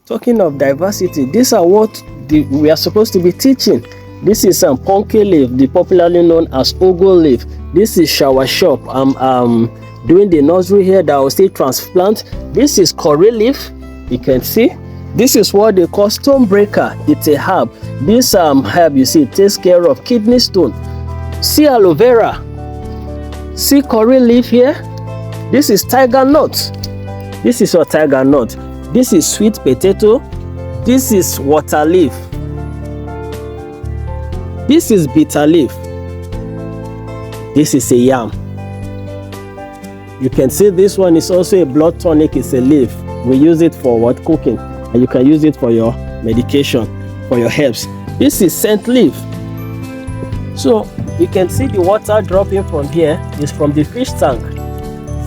Talking of diversity, these are what we are supposed to be teaching. This is pumpkin leaf, the popularly known as ogo leaf. This is shower shop. I'm doing the nursery here that I will still transplant. This is curry leaf. You can see. This is what they call stonebreaker. It's a herb. This herb, you see, takes care of kidney stone. See aloe vera. See curry leaf here. This is tiger nut. This is a tiger nut. This is sweet potato. This is water leaf. This is bitter leaf. This is a yam. You can see this one is also a blood tonic. It's a leaf. We use it for what? Cooking. And you can use it for your medication, for your herbs. This is scent leaf. So you can see the water dropping from here is from the fish tank.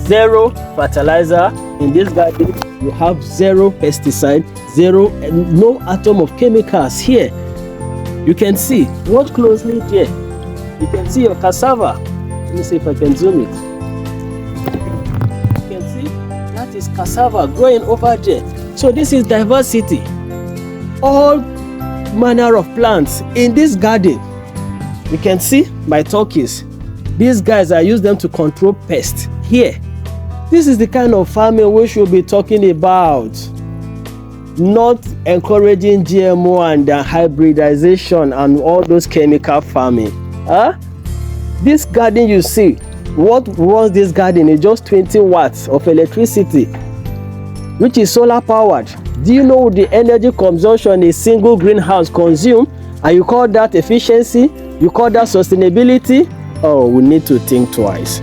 Zero fertilizer. In this garden, you have zero pesticide, zero and no atom of chemicals here. You can see, watch closely here. You can see your cassava. Let me see if I can zoom it. You can see that is cassava growing over there. So this is diversity. All manner of plants in this garden. You can see my turkeys. These guys, I use them to control pests here. This is the kind of farming we should be talking about. Not encouraging GMO and hybridization and all those chemical farming. This garden you see, what runs this garden is just 20 watts of electricity, which is solar powered. Do you know the energy consumption a single greenhouse consumes? And you call that efficiency? You call that sustainability? Oh, we need to think twice.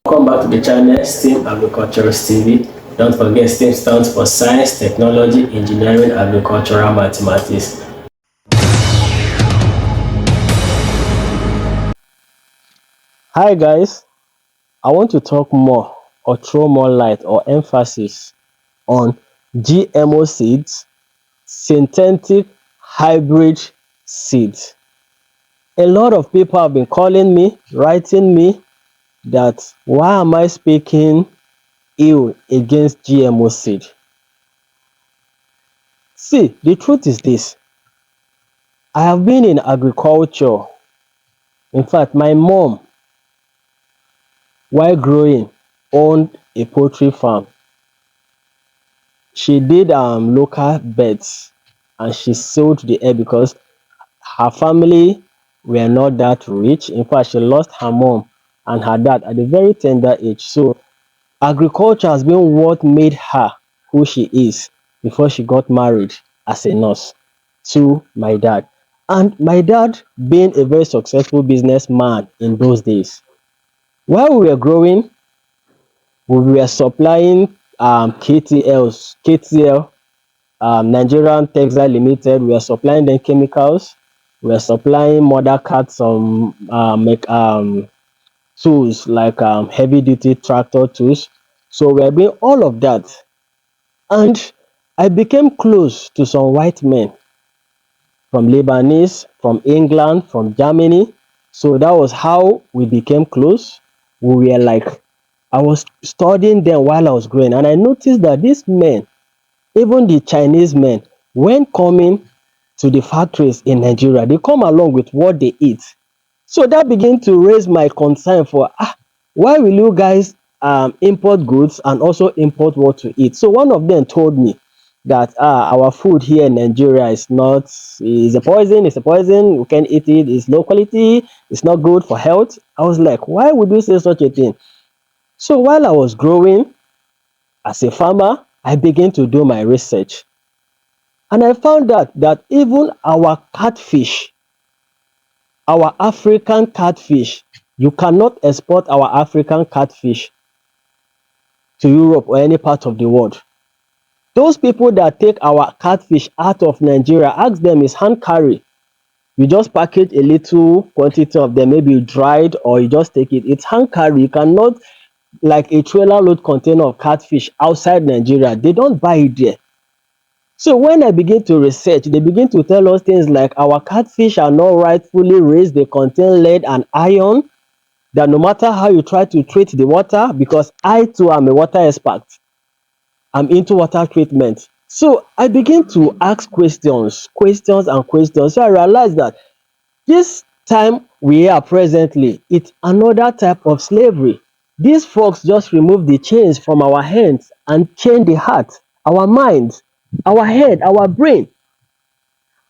Welcome back to the channel, STEAM Agriculturist TV. Don't forget, STEAM stands for Science, Technology, Engineering, Agricultural, Mathematics. Hi guys, I want to talk more or throw more light or emphasis on GMO seeds, synthetic hybrid seeds. A lot of people have been calling me, writing me that why am I speaking ill against GMO seed? See, the truth is this. I have been in agriculture. In fact, my mom, while growing, owned a poultry farm. She did local birds and she sold the egg because her family were not that rich. In fact, she lost her mom and her dad at a very tender age. So agriculture has been what made her who she is before she got married as a nurse to my dad. And my dad being a very successful businessman in those days. While we were growing, we were supplying KTL, Nigerian Textile Limited. We were supplying them chemicals. We were supplying mother carts, some tools like heavy duty tractor tools. So we were doing all of that. And I became close to some white men from Lebanese, from England, from Germany. So that was how we became close. We were like, I was studying them while I was growing, and I noticed that these men, even the Chinese men, when coming to the factories in Nigeria, they come along with what they eat. So that began to raise my concern for why will you guys import goods and also import what to eat? So one of them told me that our food here in Nigeria is a poison, we can't eat it, it's low quality, it's not good for health. I was like, why would you say such a thing? So while I was growing as a farmer, I began to do my research. And I found out that even our catfish, our African catfish, you cannot export our African catfish to Europe or any part of the world. Those people that take our catfish out of Nigeria, ask them, is hand carry. You just package a little quantity of them, maybe dried, or you just take it. It's hand carry. You cannot, like a trailer load container of catfish outside Nigeria. They don't buy it there. So when I begin to research, they begin to tell us things like our catfish are not rightfully raised. They contain lead and iron. That no matter how you try to treat the water, because I too am a water expert, I'm into water treatment. So I begin to ask questions, questions and questions. So I realized that this time we are presently, it's another type of slavery. These folks just remove the chains from our hands and chain the heart, our minds, our head, our brain.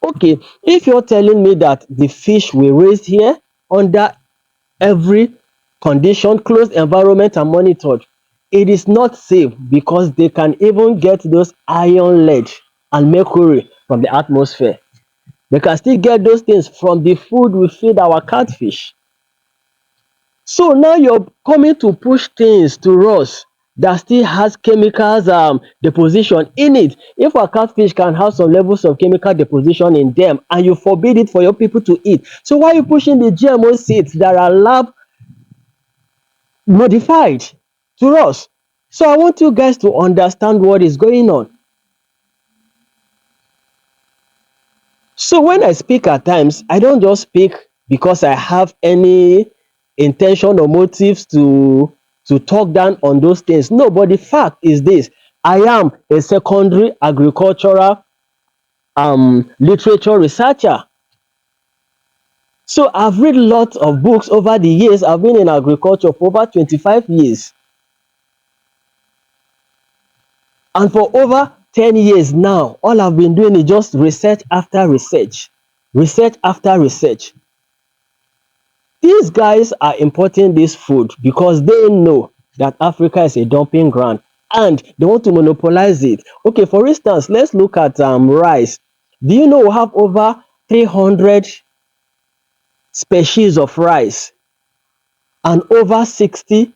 Okay, if you're telling me that the fish we raised here under every condition, closed environment and monitored, it is not safe because they can even get those iron, lead and mercury from the atmosphere. They can still get those things from the food we feed our catfish. So now you're coming to push things to us that still has chemicals deposition in it. If our catfish can have some levels of chemical deposition in them and you forbid it for your people to eat, so why are you pushing the GMO seeds that are lab modified to us? So I want you guys to understand what is going on. So when I speak at times, I don't just speak because I have any intention or motives to talk down on those things. No, but the fact is this: I am a secondary agricultural literature researcher. So I've read lots of books over the years. I've been in agriculture for over 25 years. And for over 10 years now, all I've been doing is just research after research, research after research. These guys are importing this food because they know that Africa is a dumping ground and they want to monopolize it. Okay, for instance, let's look at rice. Do you know we have over 300 species of rice and over 60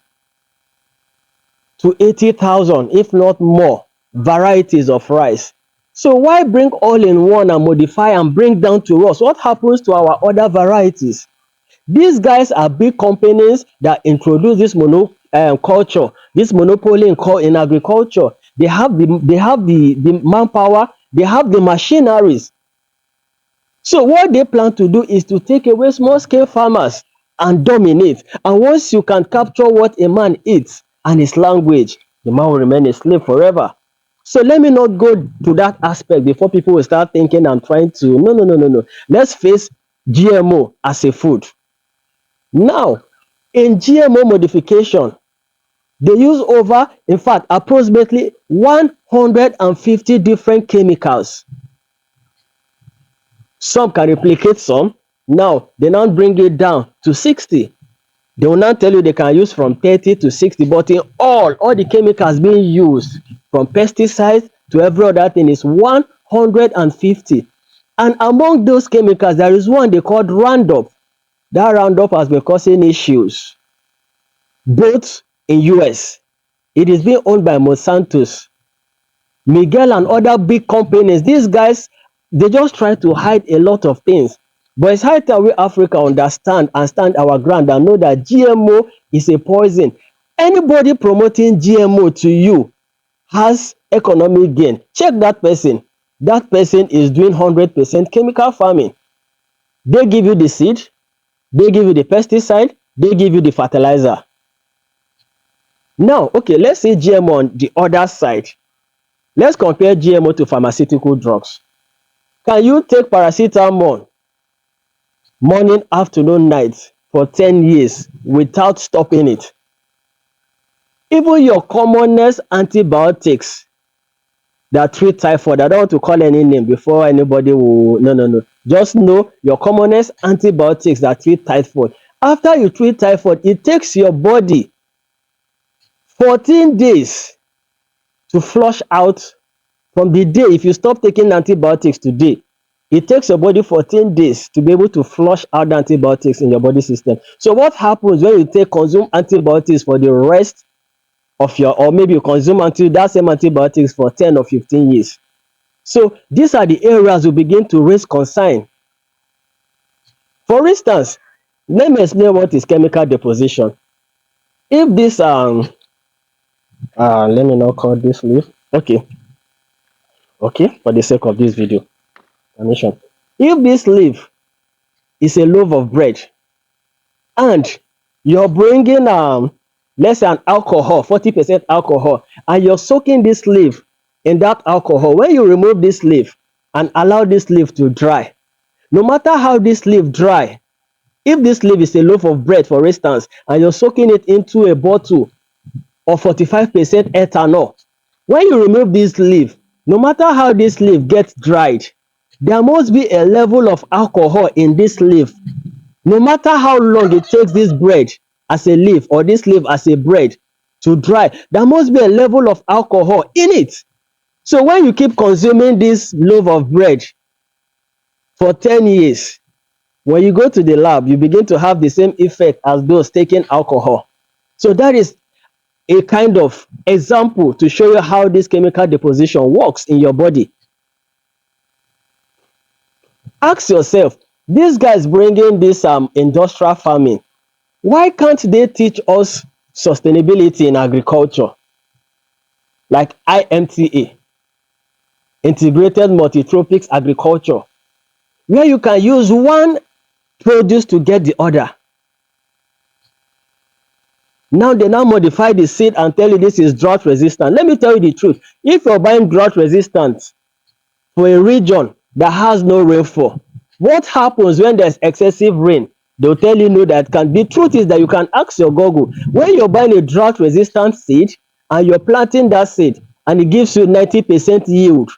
to 80,000, if not more, varieties of rice? So why bring all in one and modify and bring down to us? What happens to our other varieties? These guys are big companies that introduce this culture, this monopoly in agriculture. They have the manpower, they have the machineries. So what they plan to do is to take away small scale farmers and dominate. And once you can capture what a man eats and his language, the man will remain a slave forever. So let me not go to that aspect before people will start thinking I'm trying to. No, no, no, no, no. Let's face GMO as a food. Now, in GMO modification, they use over, in fact, approximately 150 different chemicals. Some can replicate some. Now, they now bring it down to 60. They will now tell you they can use from 30 to 60, but in all the chemicals being used, from pesticides to every other thing, is 150. And among those chemicals, there is one they called Roundup. That Roundup has been causing issues both in US. It is being owned by Monsanto's, Miguel and other big companies. These guys, they just try to hide a lot of things. But it's high time we Africa understand and stand our ground and know that GMO is a poison. Anybody promoting GMO to you has economic gain. Check that person. That person is doing 100% chemical farming. They give you the seed, they give you the pesticide, they give you the fertilizer. Now, okay, let's see GMO on the other side. Let's compare GMO to pharmaceutical drugs. Can you take paracetamol morning, afternoon, night for 10 years without stopping it? Even your commonest antibiotics that treat typhoid, I don't want to call any name before anybody will, no, no, no. Just know your commonest antibiotics that treat typhoid. After you treat typhoid, it takes your body 14 days to flush out. From the day, if you stop taking antibiotics today, it takes your body 14 days to be able to flush out the antibiotics in your body system. So what happens when you consume antibiotics for the rest of your, or maybe you consume that same antibiotics for 10 or 15 years? So these are the areas we begin to raise concern. For instance, let me explain what is chemical deposition. If this let me not call this leaf. Okay, for the sake of this video animation. If this leaf is a loaf of bread and you're bringing let's say an alcohol, 40% alcohol, and you're soaking this leaf in that alcohol. When you remove this leaf and allow this leaf to dry, no matter how this leaf dry, if this leaf is a loaf of bread, for instance, and you're soaking it into a bottle of 45% ethanol, when you remove this leaf, no matter how this leaf gets dried, there must be a level of alcohol in this leaf. No matter how long it takes this bread as a leaf or this leaf as a bread to dry, there must be a level of alcohol in it. So when you keep consuming this loaf of bread for 10 years, when you go to the lab, you begin to have the same effect as those taking alcohol. So that is a kind of example to show you how this chemical deposition works in your body. Ask yourself, these guys bringing this industrial farming, why can't they teach us sustainability in agriculture, like IMTA, integrated multi-tropics agriculture, where you can use one produce to get the other? Now they now modify the seed and tell you this is drought resistant. Let me tell you the truth. If you're buying drought resistant for a region that has no rainfall, what happens when there's excessive rain? They'll tell you no, that can. The truth is that you can ask your Google, when you're buying a drought resistant seed and you're planting that seed and it gives you 90% yield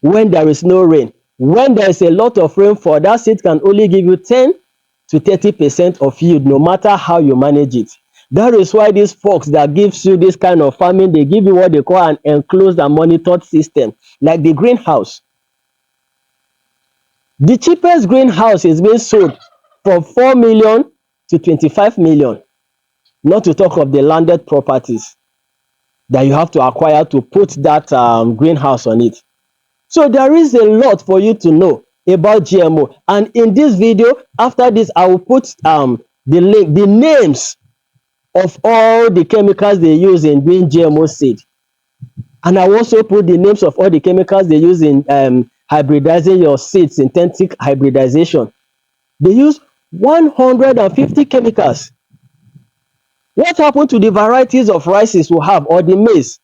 when there is no rain. When there is a lot of rainfall, that seed can only give you 10 to 30% of yield, no matter how you manage it. That is why these folks that gives you this kind of farming, they give you what they call an enclosed and monitored system, like the greenhouse. The cheapest greenhouse is being sold from 4 million to 25 million, not to talk of the landed properties that you have to acquire to put that greenhouse on it. So there is a lot for you to know about GMO. And in this video, after this, I will put the link, the names of all the chemicals they use in doing GMO seed. And I will also put the names of all the chemicals they use in hybridizing your seed, synthetic hybridization. They use 150 chemicals. What happened to the varieties of rices we have, or the maize?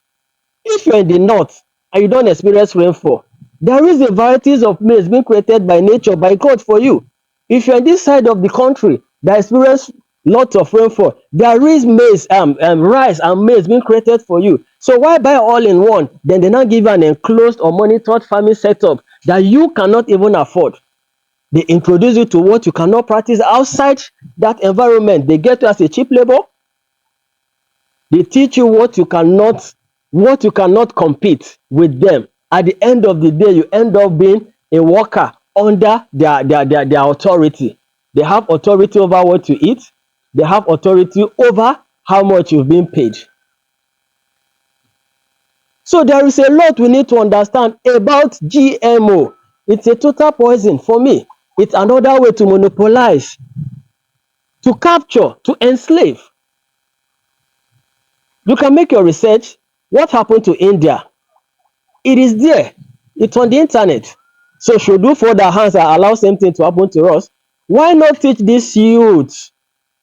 If you're in the north and you don't experience rainfall, there is a varieties of maize being created by nature, by God for you. If you're in this side of the country that experience lots of rainfall, there is maize, rice and maize being created for you. So why buy all in one? Then they now give you an enclosed or monitored farming setup that you cannot even afford. They introduce you to what you cannot practice outside that environment. They get you as a cheap labor. They teach you what you cannot compete with them. At the end of the day, you end up being a worker under their authority. They have authority over what you eat. They have authority over how much you've been paid. So there is a lot we need to understand about GMO. It's a total poison for me. It's another way to monopolize, to capture, to enslave. You can make your research. What happened to India? It is there. It's on the internet. So should we fold our hands and allow same thing to happen to us? Why not teach these youths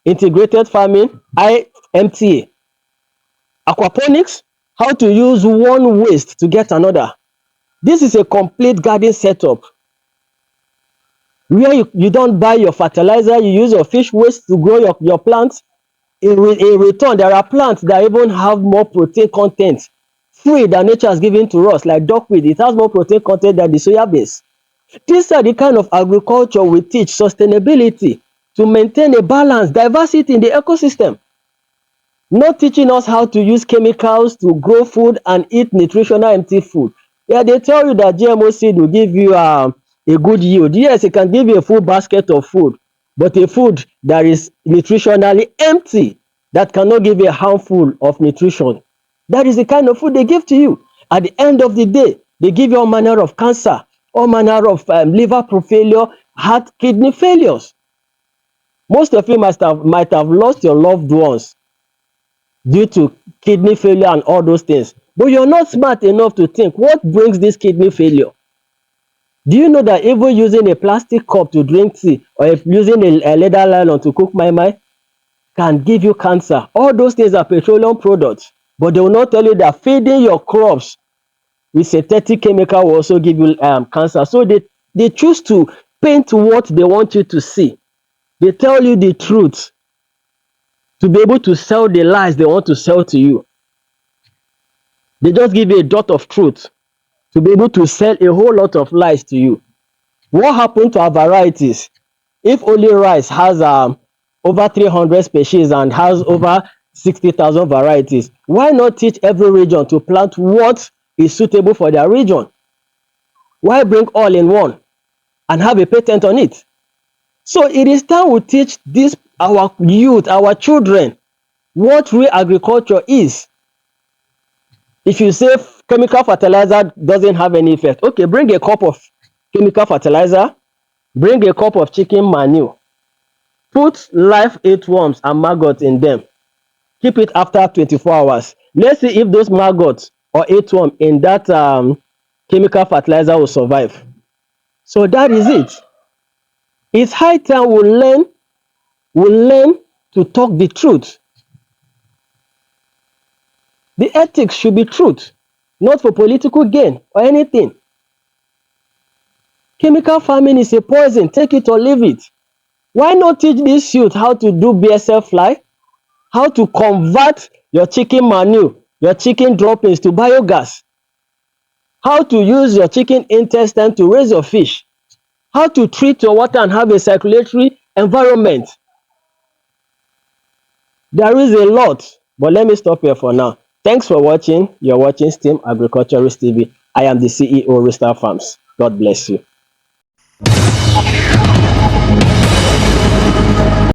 integrated farming, IMTA, aquaponics, how to use one waste to get another? This is a complete garden setup where you don't buy your fertilizer, you use your fish waste to grow your plants. In return, there are plants that even have more protein content free that nature has given to us, like duckweed. It has more protein content than the soya beans. These are the kind of agriculture we teach sustainability, to maintain a balance, diversity in the ecosystem. Not teaching us how to use chemicals to grow food and eat nutritional empty food. Yeah, they tell you that GMO seed will give you a good yield. Yes, it can give you a full basket of food, but a food that is nutritionally empty, that cannot give you a handful of nutrition. That is the kind of food they give to you. At the end of the day, they give you all manner of cancer, all manner of liver failure, heart, kidney failures. Most of you might have lost your loved ones due to kidney failure and all those things. But you're not smart enough to think, what brings this kidney failure? Do you know that even using a plastic cup to drink tea, or using a leather nylon to cook my, can give you cancer. All those things are petroleum products, but they will not tell you that feeding your crops with synthetic chemical will also give you cancer. So they choose to paint what they want you to see. They tell you the truth to be able to sell the lies they want to sell to you. They just give you a dot of truth to be able to sell a whole lot of lies to you. What happened to our varieties? If only rice has over 300 species and has over 60,000 varieties, why not teach every region to plant what is suitable for their region? Why bring all in one and have a patent on it? So it is time we teach this our youth, our children, what real agriculture is. If you say chemical fertilizer doesn't have any effect, okay, bring a cup of chemical fertilizer, bring a cup of chicken manure, put live earthworms and maggots in them, keep it after 24 hours. Let's see if those maggots or earthworm in that chemical fertilizer will survive. So that is it. It's high time we learn to talk the truth. The ethics should be truth, not for political gain or anything. Chemical farming is a poison, take it or leave it. Why not teach this youth how to do BSF fly, how to convert your chicken manure, your chicken droppings to biogas, how to use your chicken intestine to raise your fish, how to treat your water and have a circulatory environment. There is a lot, but let me stop here for now. Thanks for watching. You're watching STEAM Agriculturist TV. I am the CEO, Ristar Farms. God bless you.